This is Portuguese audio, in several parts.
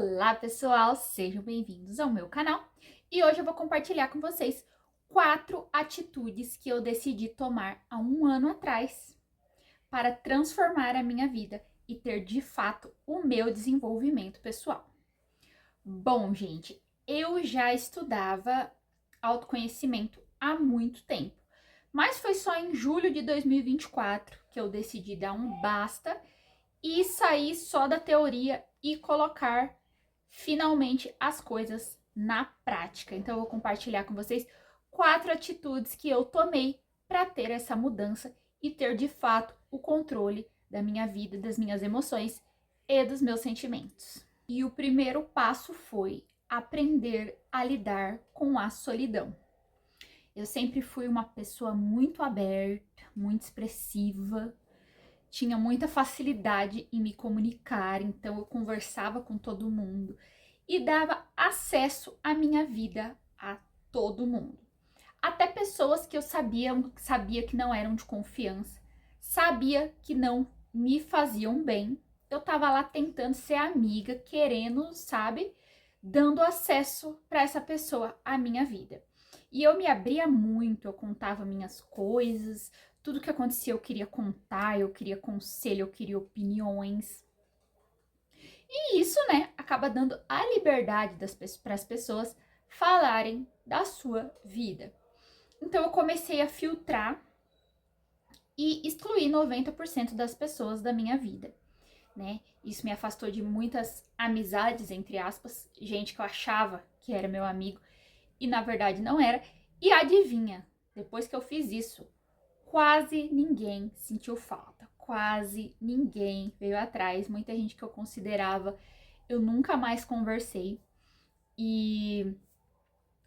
Olá pessoal, sejam bem-vindos ao meu canal e hoje eu vou compartilhar com vocês 4 atitudes que eu decidi tomar há um ano atrás para transformar a minha vida e ter de fato o meu desenvolvimento pessoal. Bom, gente, eu já estudava autoconhecimento há muito tempo, mas foi só em julho de 2024 que eu decidi dar um basta e sair só da teoria e colocar finalmente as coisas na prática. Então, eu vou compartilhar com vocês 4 atitudes que eu tomei para ter essa mudança e ter de fato o controle da minha vida, das minhas emoções e dos meus sentimentos. E o primeiro passo foi aprender a lidar com a solidão. Eu sempre fui uma pessoa muito aberta, muito expressiva, tinha muita facilidade em me comunicar, então eu conversava com todo mundo e dava acesso à minha vida a todo mundo. Até pessoas que eu sabia que não eram de confiança, sabia que não me faziam bem. Eu tava lá tentando ser amiga, querendo, sabe, dando acesso para essa pessoa à minha vida. E eu me abria muito, eu contava minhas coisas, tudo que acontecia eu queria contar, eu queria conselho, eu queria opiniões. E isso, né, acaba dando a liberdade para as pessoas falarem da sua vida. Então eu comecei a filtrar e excluir 90% das pessoas da minha vida, né? Isso me afastou de muitas amizades, entre aspas, gente que eu achava que era meu amigo e na verdade não era. E adivinha, depois que eu fiz isso, quase ninguém sentiu falta, quase ninguém veio atrás. Muita gente que eu considerava, eu nunca mais conversei e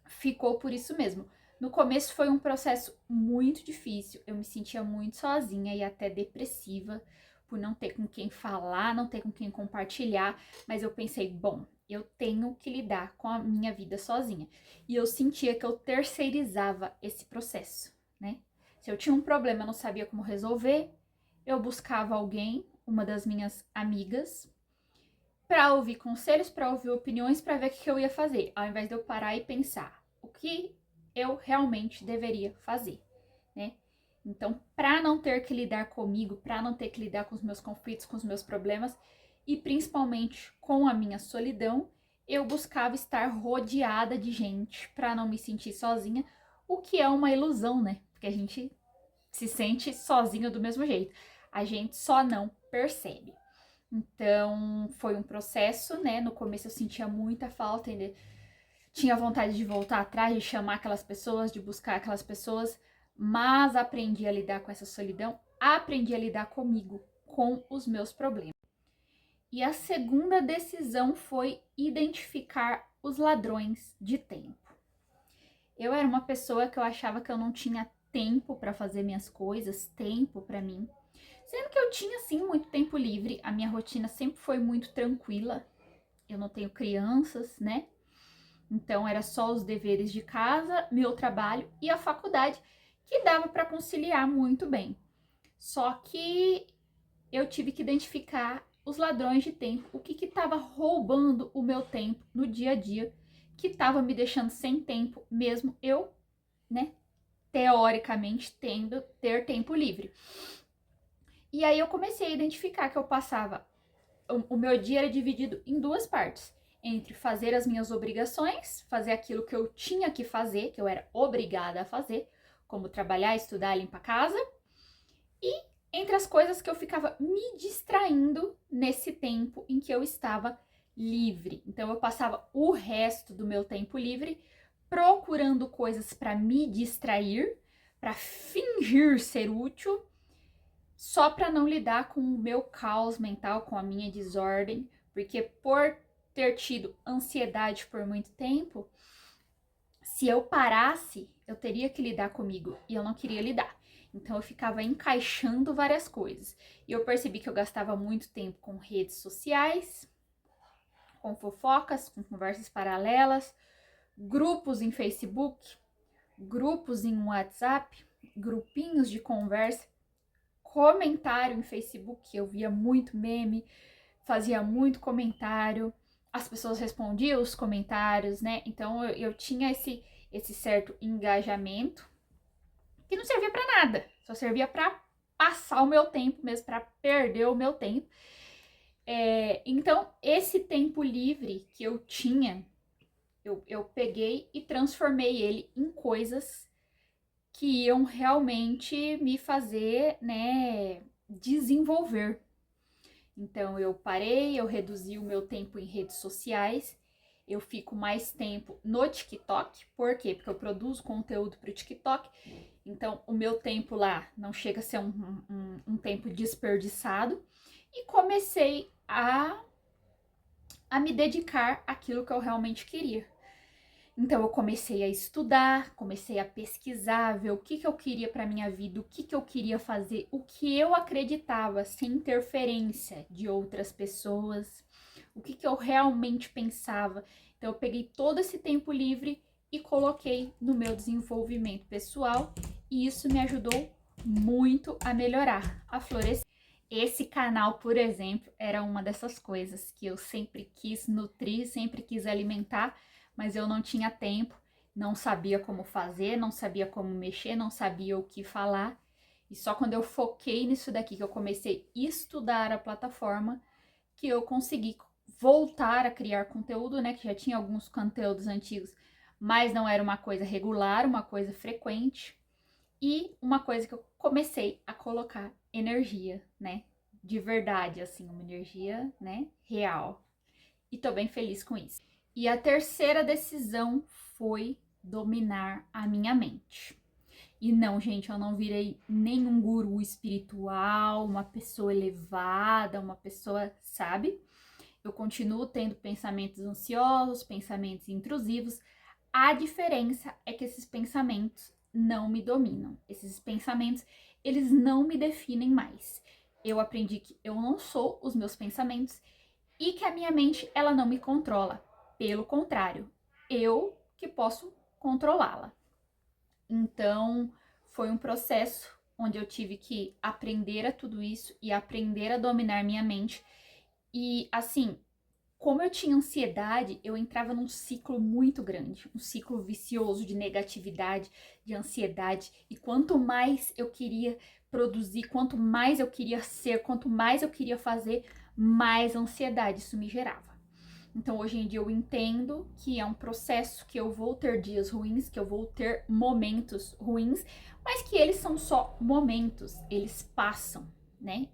ficou por isso mesmo. No começo foi um processo muito difícil, eu me sentia muito sozinha e até depressiva por não ter com quem falar, não ter com quem compartilhar, mas eu pensei, bom, eu tenho que lidar com a minha vida sozinha. E eu sentia que eu terceirizava esse processo, né? Se eu tinha um problema, eu não sabia como resolver, eu buscava alguém, uma das minhas amigas, para ouvir conselhos, para ouvir opiniões, para ver o que eu ia fazer, ao invés de eu parar e pensar o que eu realmente deveria fazer, né? Então, para não ter que lidar comigo, para não ter que lidar com os meus conflitos, com os meus problemas e principalmente com a minha solidão, eu buscava estar rodeada de gente para não me sentir sozinha, o que é uma ilusão, né? Porque a gente se sente sozinho do mesmo jeito. A gente só não percebe. Então, foi um processo, né? No começo eu sentia muita falta, ainda tinha vontade de voltar atrás, de chamar aquelas pessoas, de buscar aquelas pessoas, mas aprendi a lidar com essa solidão, aprendi a lidar comigo, com os meus problemas. E a segunda decisão foi identificar os ladrões de tempo. Eu era uma pessoa que eu achava que eu não tinha tempo para fazer minhas coisas, tempo para mim. Sendo que eu tinha, sim, muito tempo livre, a minha rotina sempre foi muito tranquila. Eu não tenho crianças, né? Então, era só os deveres de casa, meu trabalho e a faculdade, que dava para conciliar muito bem. Só que eu tive que identificar os ladrões de tempo, o que estava roubando o meu tempo no dia a dia, que estava me deixando sem tempo, mesmo eu, né, teoricamente, ter tempo livre. E aí eu comecei a identificar que eu passava, o meu dia era dividido em 2 partes, entre fazer as minhas obrigações, fazer aquilo que eu tinha que fazer, que eu era obrigada a fazer, como trabalhar, estudar, limpar a casa, e entre as coisas que eu ficava me distraindo nesse tempo em que eu estava livre. Então eu passava o resto do meu tempo livre procurando coisas para me distrair, para fingir ser útil, só para não lidar com o meu caos mental, com a minha desordem, porque por ter tido ansiedade por muito tempo, se eu parasse, eu teria que lidar comigo e eu não queria lidar. Então eu ficava encaixando várias coisas. E eu percebi que eu gastava muito tempo com redes sociais, com fofocas, com conversas paralelas, grupos em Facebook, grupos em WhatsApp, grupinhos de conversa, comentário em Facebook, eu via muito meme, fazia muito comentário, as pessoas respondiam os comentários, né? Então eu tinha esse certo engajamento que não servia para nada, só servia para passar o meu tempo mesmo, para perder o meu tempo. Então, esse tempo livre que eu tinha, eu peguei e transformei ele em coisas que iam realmente me fazer, né, desenvolver. Então, eu parei, eu reduzi o meu tempo em redes sociais, eu fico mais tempo no TikTok. Por quê? Porque eu produzo conteúdo para o TikTok, então o meu tempo lá não chega a ser um tempo desperdiçado. E comecei a me dedicar àquilo que eu realmente queria. Então eu comecei a estudar, comecei a pesquisar, ver o que eu queria para minha vida, o que eu queria fazer, o que eu acreditava sem interferência de outras pessoas, o que eu realmente pensava. Então eu peguei todo esse tempo livre e coloquei no meu desenvolvimento pessoal, e isso me ajudou muito a melhorar, a florescer. Esse canal, por exemplo, era uma dessas coisas que eu sempre quis nutrir, sempre quis alimentar, mas eu não tinha tempo, não sabia como fazer, não sabia como mexer, não sabia o que falar. E só quando eu foquei nisso daqui, que eu comecei a estudar a plataforma, que eu consegui voltar a criar conteúdo, né? Que já tinha alguns conteúdos antigos, mas não era uma coisa regular, uma coisa frequente. E uma coisa que eu comecei a colocar energia, né? De verdade, assim, uma energia, né? Real. E tô bem feliz com isso. E a terceira decisão foi dominar a minha mente. E não, gente, eu não virei nenhum guru espiritual, uma pessoa elevada, uma pessoa, sabe? Eu continuo tendo pensamentos ansiosos, pensamentos intrusivos. A diferença é que esses pensamentos não me dominam. Esses pensamentos, eles não me definem mais. Eu aprendi que eu não sou os meus pensamentos e que a minha mente, ela não me controla. Pelo contrário, eu que posso controlá-la. Então, foi um processo onde eu tive que aprender a tudo isso e aprender a dominar minha mente. E assim, como eu tinha ansiedade, eu entrava num ciclo muito grande, um ciclo vicioso de negatividade, de ansiedade. E quanto mais eu queria produzir, quanto mais eu queria ser, quanto mais eu queria fazer, mais ansiedade isso me gerava. Então, hoje em dia eu entendo que é um processo, que eu vou ter dias ruins, que eu vou ter momentos ruins, mas que eles são só momentos, eles passam, né?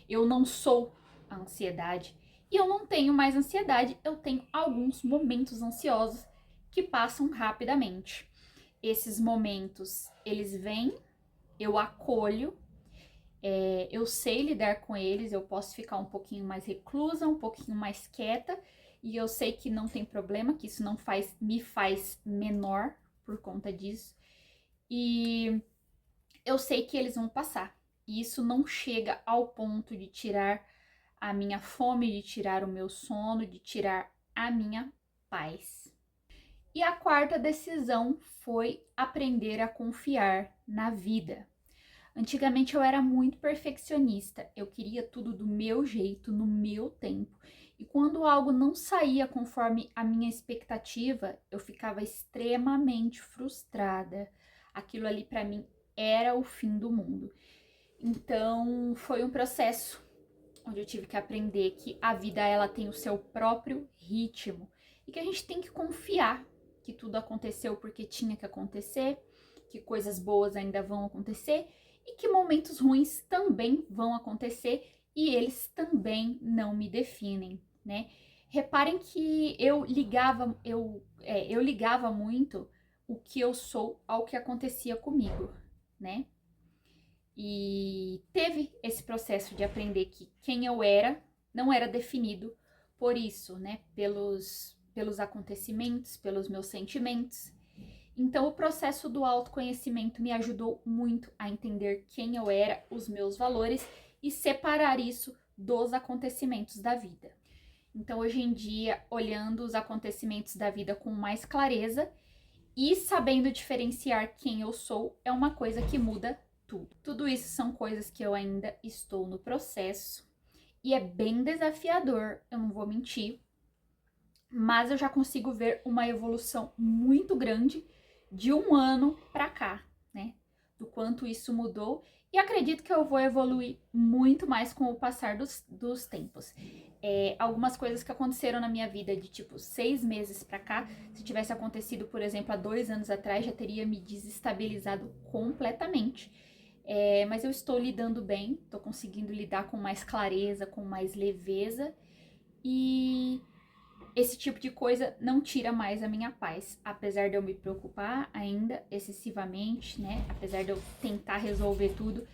Eu não sou a ansiedade e eu não tenho mais ansiedade, eu tenho alguns momentos ansiosos que passam rapidamente. Esses momentos, eles vêm, eu acolho, eu sei lidar com eles, eu posso ficar um pouquinho mais reclusa, um pouquinho mais quieta, e eu sei que não tem problema, que isso não me faz menor por conta disso. E eu sei que eles vão passar. E isso não chega ao ponto de tirar a minha fome, de tirar o meu sono, de tirar a minha paz. E a quarta decisão foi aprender a confiar na vida. Antigamente eu era muito perfeccionista, eu queria tudo do meu jeito, no meu tempo. E quando algo não saía conforme a minha expectativa, eu ficava extremamente frustrada. Aquilo ali para mim era o fim do mundo. Então, foi um processo onde eu tive que aprender que a vida ela tem o seu próprio ritmo e que a gente tem que confiar que tudo aconteceu porque tinha que acontecer, que coisas boas ainda vão acontecer e que momentos ruins também vão acontecer e eles também não me definem, né? Reparem que eu ligava muito o que eu sou ao que acontecia comigo, né? E teve esse processo de aprender que quem eu era não era definido por isso, né? Pelos acontecimentos, pelos meus sentimentos. Então, o processo do autoconhecimento me ajudou muito a entender quem eu era, os meus valores e separar isso dos acontecimentos da vida. Então, hoje em dia, olhando os acontecimentos da vida com mais clareza e sabendo diferenciar quem eu sou, é uma coisa que muda tudo. Tudo isso são coisas que eu ainda estou no processo e é bem desafiador, eu não vou mentir. mas eu já consigo ver uma evolução muito grande de um ano para cá, né? Do quanto isso mudou. E acredito que eu vou evoluir muito mais com o passar dos tempos. Algumas coisas que aconteceram na minha vida de tipo 6 meses pra cá, se tivesse acontecido, por exemplo, há 2 anos atrás, já teria me desestabilizado completamente. Mas eu estou lidando bem, estou conseguindo lidar com mais clareza, com mais leveza. E esse tipo de coisa não tira mais a minha paz, apesar de eu me preocupar ainda excessivamente, né? Apesar de eu tentar resolver tudo,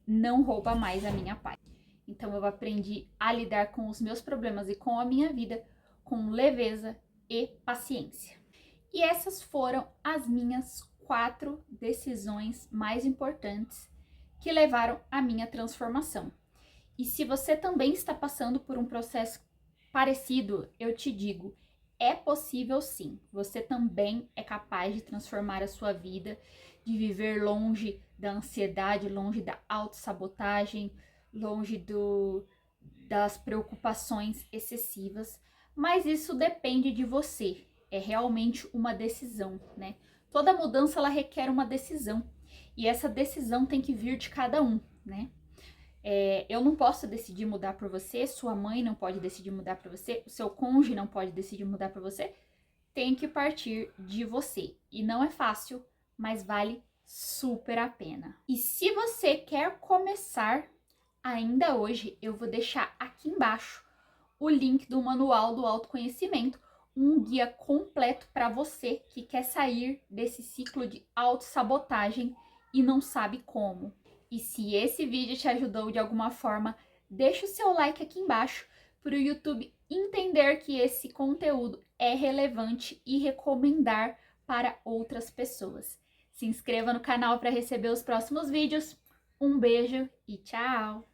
não rouba mais a minha paz. Então eu aprendi a lidar com os meus problemas e com a minha vida com leveza e paciência. E essas foram as minhas 4 decisões mais importantes que levaram à minha transformação. E se você também está passando por um processo parecido, eu te digo, é possível sim. Você também é capaz de transformar a sua vida, de viver longe da ansiedade, longe da autossabotagem, longe das preocupações excessivas. Mas isso depende de você. É realmente uma decisão, né? Toda mudança ela requer uma decisão. E essa decisão tem que vir de cada um, né? Eu não posso decidir mudar por você, sua mãe não pode decidir mudar para você, o seu cônjuge não pode decidir mudar para você. Tem que partir de você. E não é fácil, mas vale super a pena. E se você quer começar ainda hoje, eu vou deixar aqui embaixo o link do Manual do Autoconhecimento, um guia completo para você que quer sair desse ciclo de autossabotagem e não sabe como. E se esse vídeo te ajudou de alguma forma, deixa o seu like aqui embaixo para o YouTube entender que esse conteúdo é relevante e recomendar para outras pessoas. Se inscreva no canal para receber os próximos vídeos. Um beijo e tchau!